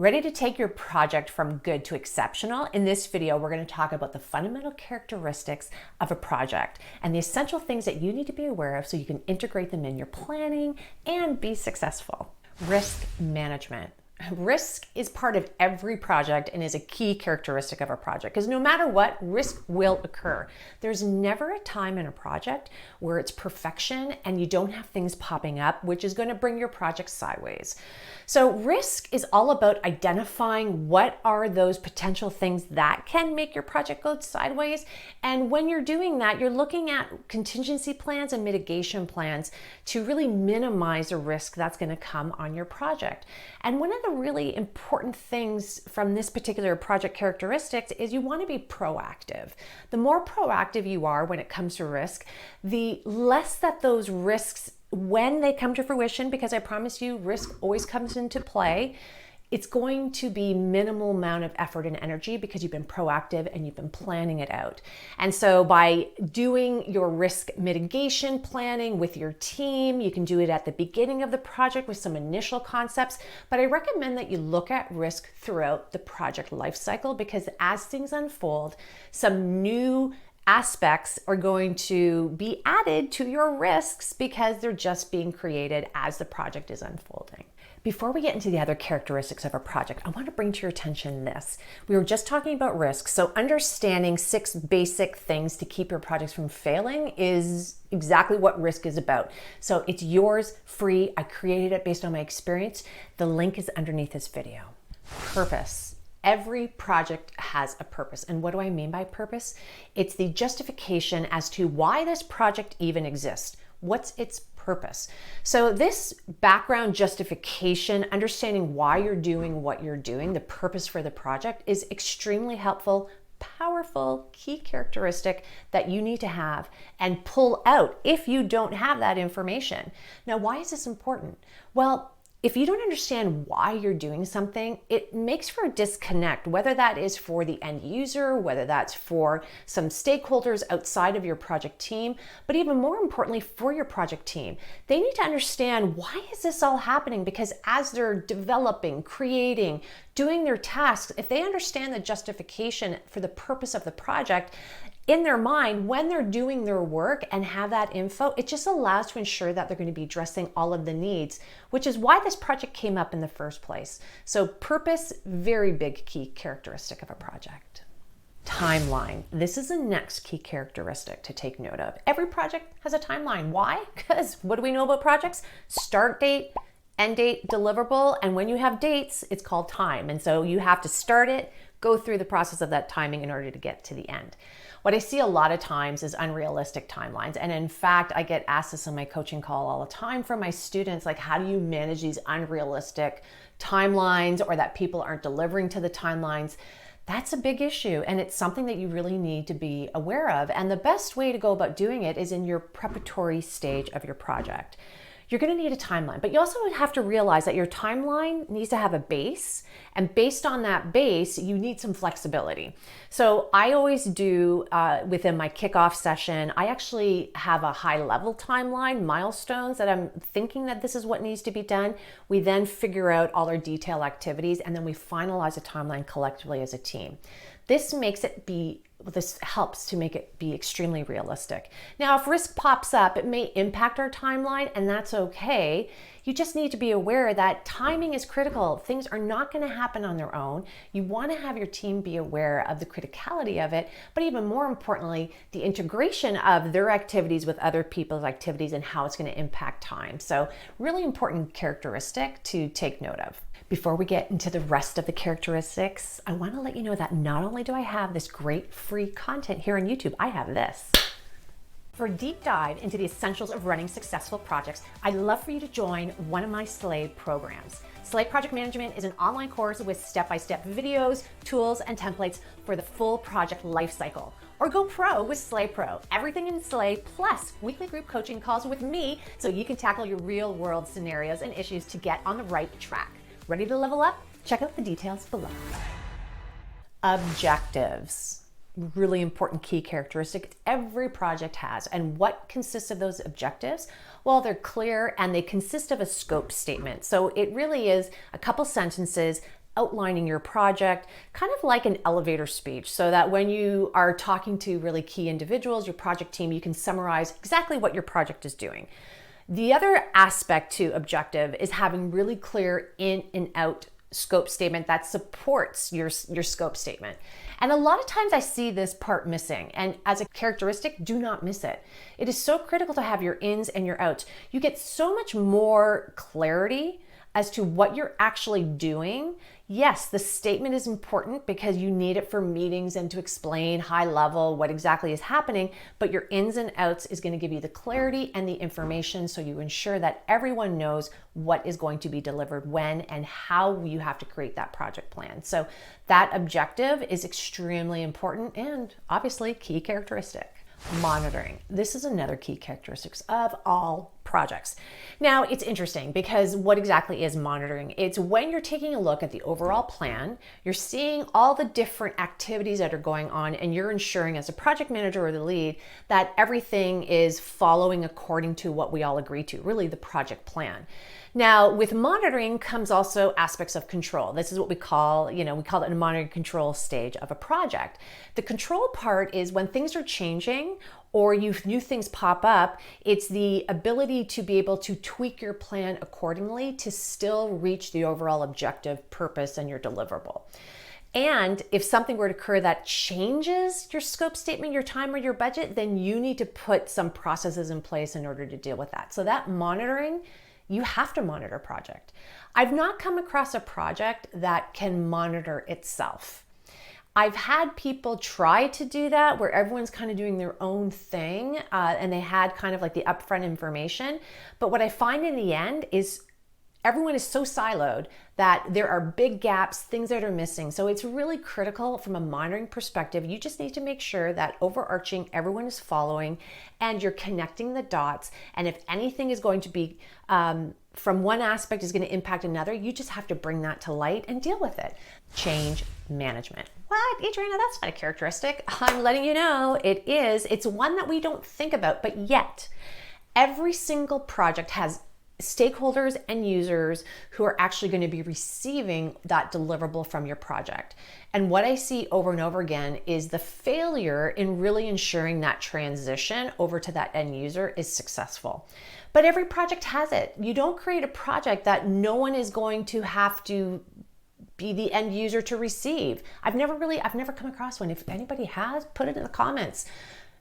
Ready to take your project from good to exceptional? In this video, we're going to talk about the fundamental characteristics of a project and the essential things that you need to be aware of so you can integrate them in your planning and be successful. Risk management. Risk is part of every project and is a key characteristic of a project because no matter what, risk will occur. There's never a time in a project where it's perfection and you don't have things popping up, which is going to bring your project sideways. So risk is all about identifying what are those potential things that can make your project go sideways. And when you're doing that, you're looking at contingency plans and mitigation plans to really minimize the risk that's going to come on your project. And one of the really important things from this particular project characteristics is you want to be proactive. The more proactive you are when it comes to risk, the less that those risks, when they come to fruition, because I promise you, risk always comes into play, it's going to be minimal amount of effort and energy because you've been proactive and you've been planning it out. And so by doing your risk mitigation planning with your team, you can do it at the beginning of the project with some initial concepts, but I recommend that you look at risk throughout the project lifecycle because as things unfold, some new aspects are going to be added to your risks because they're just being created as the project is unfolding. Before we get into the other characteristics of a project, I want to bring to your attention this. We were just talking about risk, so understanding 6 basic things to keep your projects from failing is exactly what risk is about. So it's yours, free. I created it based on my experience. The link is underneath this video. Purpose. Every project has a purpose. And what do I mean by purpose? It's the justification as to why this project even exists. What's its purpose? So this background justification, understanding why you're doing what you're doing, the purpose for the project is extremely helpful, powerful, key characteristic that you need to have and pull out if you don't have that information. Now, why is this important? Well, if you don't understand why you're doing something, it makes for a disconnect, whether that is for the end user, whether that's for some stakeholders outside of your project team, but even more importantly for your project team. They need to understand why is this all happening because as they're developing, creating, doing their tasks, if they understand the justification for the purpose of the project, in their mind, when they're doing their work and have that info, it just allows to ensure that they're going to be addressing all of the needs, which is why this project came up in the first place. So purpose, very big key characteristic of a project. Timeline. This is the next key characteristic to take note of. Every project has a timeline. Why? Because what do we know about projects? Start date, end date, deliverable, and when you have dates, it's called time. And so you have to start it, go through the process of that timing in order to get to the end. What I see a lot of times is unrealistic timelines. And in fact, I get asked this on my coaching call all the time from my students, like, how do you manage these unrealistic timelines or that people aren't delivering to the timelines? That's a big issue. And it's something that you really need to be aware of. And the best way to go about doing it is in your preparatory stage of your project. You're going to need a timeline, but you also have to realize that your timeline needs to have a base, and based on that base, you need some flexibility. So I always do within my kickoff session, I actually have a high level timeline, milestones that I'm thinking that this is what needs to be done. We then figure out all our detail activities, and then we finalize a timeline collectively as a team. This helps to make it be extremely realistic. Now, if risk pops up, it may impact our timeline, and that's okay. You just need to be aware that timing is critical. Things are not going to happen on their own. You want to have your team be aware of the criticality of it, but even more importantly, the integration of their activities with other people's activities and how it's going to impact time. So really important characteristic to take note of. Before we get into the rest of the characteristics, I want to let you know that not only do I have this great free content here on YouTube, I have this. For a deep dive into the essentials of running successful projects, I'd love for you to join one of my Slay programs. Slay Project Management is an online course with step-by-step videos, tools, and templates for the full project lifecycle. Or go pro with Slay Pro. Everything in Slay plus weekly group coaching calls with me so you can tackle your real-world scenarios and issues to get on the right track. Ready to level up? Check out the details below. Objectives. Really important key characteristic every project has. And what consists of those objectives? Well, they're clear and they consist of a scope statement. So it really is a couple sentences outlining your project, kind of like an elevator speech, so that when you are talking to really key individuals, your project team, you can summarize exactly what your project is doing. The other aspect to objective is having really clear in and out scope statement that supports your scope statement. And a lot of times I see this part missing, and as a characteristic, do not miss it. It is so critical to have your ins and your outs. You get so much more clarity as to what you're actually doing. Yes, the statement is important because you need it for meetings and to explain high level what exactly is happening, but your ins and outs is going to give you the clarity and the information so you ensure that everyone knows what is going to be delivered when and how you have to create that project plan. So that objective is extremely important and obviously key characteristic. Monitoring. This is another key characteristic of all projects. Now, it's interesting because what exactly is monitoring? It's when you're taking a look at the overall plan, you're seeing all the different activities that are going on, and you're ensuring as a project manager or the lead that everything is following according to what we all agree to, really the project plan. Now, with monitoring comes also aspects of control. This is what we call it a monitoring control stage of a project. The control part is when things are changing or new things pop up, it's the ability to be able to tweak your plan accordingly to still reach the overall objective, purpose, and your deliverable. And if something were to occur that changes your scope statement, your time, or your budget, then you need to put some processes in place in order to deal with that. So that monitoring, you have to monitor a project. I've not come across a project that can monitor itself. I've had people try to do that where everyone's kind of doing their own thing and they had kind of like the upfront information. But what I find in the end is everyone is so siloed that there are big gaps, things that are missing. So it's really critical from a monitoring perspective. You just need to make sure that overarching, everyone is following and you're connecting the dots. And if anything is going to be from one aspect is going to impact another, you just have to bring that to light and deal with it. Change management. What, Adriana, that's not a characteristic. I'm letting you know it is. It's one that we don't think about, but yet every single project has stakeholders and users who are actually going to be receiving that deliverable from your project. And what I see over and over again is the failure in really ensuring that transition over to that end user is successful. But every project has it. You don't create a project that no one is going to have to be the end user to receive. I've never come across one. If anybody has, put it in the comments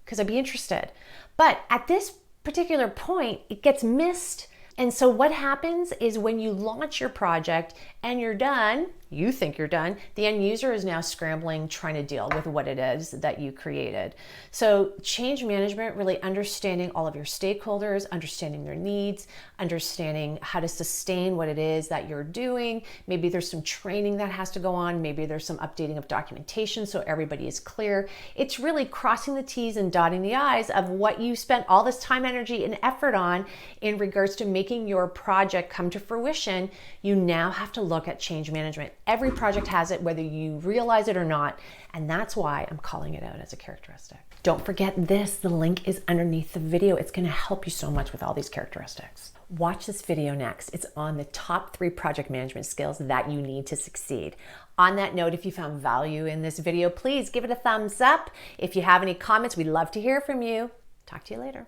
because I'd be interested. But at this particular point, it gets missed. And so what happens is when you launch your project and you're done, you think you're done, the end user is now scrambling, trying to deal with what it is that you created. So change management, really understanding all of your stakeholders, understanding their needs, understanding how to sustain what it is that you're doing. Maybe there's some training that has to go on. Maybe there's some updating of documentation so everybody is clear. It's really crossing the T's and dotting the I's of what you spent all this time, energy, and effort on in regards to making your project come to fruition. You now have to look at change management. Every project has it, whether you realize it or not, and that's why I'm calling it out as a characteristic. Don't forget this, the link is underneath the video. It's going to help you so much with all these characteristics. Watch this video next. It's on the top 3 project management skills that you need to succeed. On that note, if you found value in this video, please give it a thumbs up. If you have any comments, we'd love to hear from you. Talk to you later.